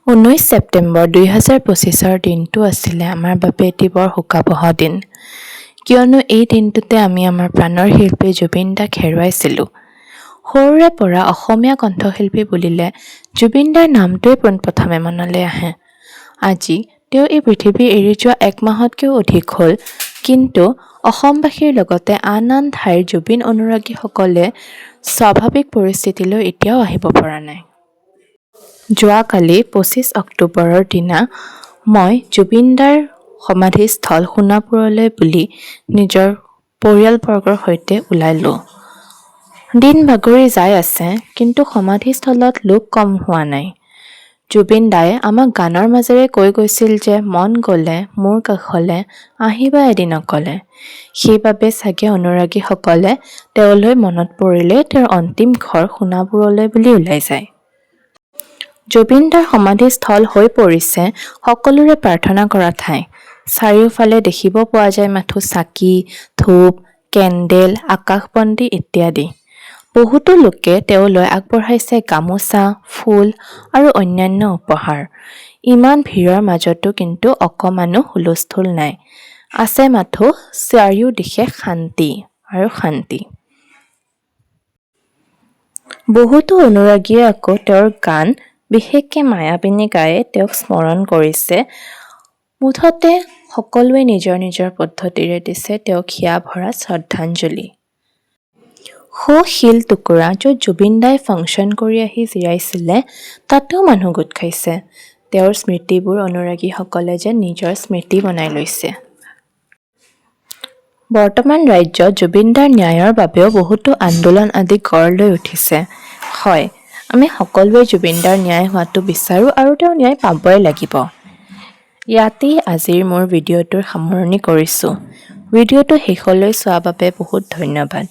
19 ছেপ্টেম্বৰ 2025 দিনটো আছিলে আমাৰ বাবে এটি বৰ শোকাবহ দিন। কিয়নো এই দিনটোতে আমি আমাৰ প্ৰাণৰ শিল্পী জুবিন দাক হেৰুৱাইছিলোঁ। সৰুৰে পৰা অসমীয়া কণ্ঠশিল্পী বুলিলে জুবিন দাৰ নামটোৱে পোনপ্ৰথমে মনলৈ আহে। আজি তেওঁ এই পৃথিৱী এৰি যোৱা 1 মাহতকৈও অধিক হ'ল, কিন্তু অসমবাসীৰ লগতে আন ঠাইৰ জুবিন অনুৰাগীসকলে স্বাভাৱিক পৰিস্থিতিলৈ এতিয়াও আহিব পৰা নাই। যোৱাকালি 25 অক্টোবৰৰ দিনা মই জুবিন দাৰ সমাধিস্থল সোণাপুৰলৈ বুলি নিজৰ পৰিয়ালবৰ্গৰ সৈতে ওলালোঁ। দিন বাগৰি যাই আছে, কিন্তু সমাধিস্থলত লোক কম হোৱা নাই। জুবিন দায়ে আমাক গানৰ মাজেৰে কৈ গৈছিল যে মন গ'লে মোৰ কাষলে আহিবা এদিন অকলে। সেইবাবে চাগে অনুৰাগীসকলে তেওঁলৈ মনত পৰিলে তেওঁৰ অন্তিম ঘৰ সোণাপুৰলৈ বুলি ওলাই যায়। জুবিন দাৰ সমাধিস্থল হৈ পৰিছে সকলোৰে প্ৰাৰ্থনা কৰা ঠাই। চাৰিওফালে দেখিব পোৱা যায় মাথো চাকি, ধূপ, কেণ্ডেল, আকাশবন্তি ইত্যাদি। বহুতো লোকে তেওঁলৈ আগবঢ়াইছে গামোচা, ফুল আৰু অন্যান্য উপহাৰ। ইমান ভিৰৰ মাজতো কিন্তু অকমানো হুলস্থুল নাই। আছে মাথো চাৰিওদিশে শান্তি আৰু শান্তি। বহুতো অনুৰাগীয়ে আকৌ তেওঁৰ গান, বিশেষকৈ মায়াবিনী গায়ে তেওঁক স্মৰণ কৰিছে। মুঠতে সকলোৱে নিজৰ নিজৰ পদ্ধতিৰে দিছে তেওঁক হিয়া ভৰা শ্ৰদ্ধাঞ্জলি। শিল টুকুৰা য'ত জুবিন দাই ফাংচন কৰি আহি জিৰাইছিলে, তাতেও মানুহ গোট খাইছে। তেওঁৰ স্মৃতিবোৰ অনুৰাগীসকলে যেন নিজৰ স্মৃতি বনাই লৈছে। বৰ্তমান ৰাজ্যত জুবিন দাৰ ন্যায়ৰ বাবেও বহুতো আন্দোলন আদি গঢ় লৈ উঠিছে। হয়, আমি সকলোৱে জুবিন দাৰ ন্যায় হোৱাটো বিচাৰোঁ আৰু তেওঁ ন্যায় পাবই লাগিব। ইয়াতেই আজিৰ মোৰ ভিডিঅ'টোৰ সামৰণি কৰিছোঁ। ভিডিঅ'টো শেষলৈ চোৱাৰ বাবে বহুত ধন্যবাদ।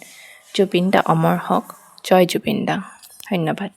জুবিন দা অমৰ হওক। জয় জুবিন দা। ধন্যবাদ।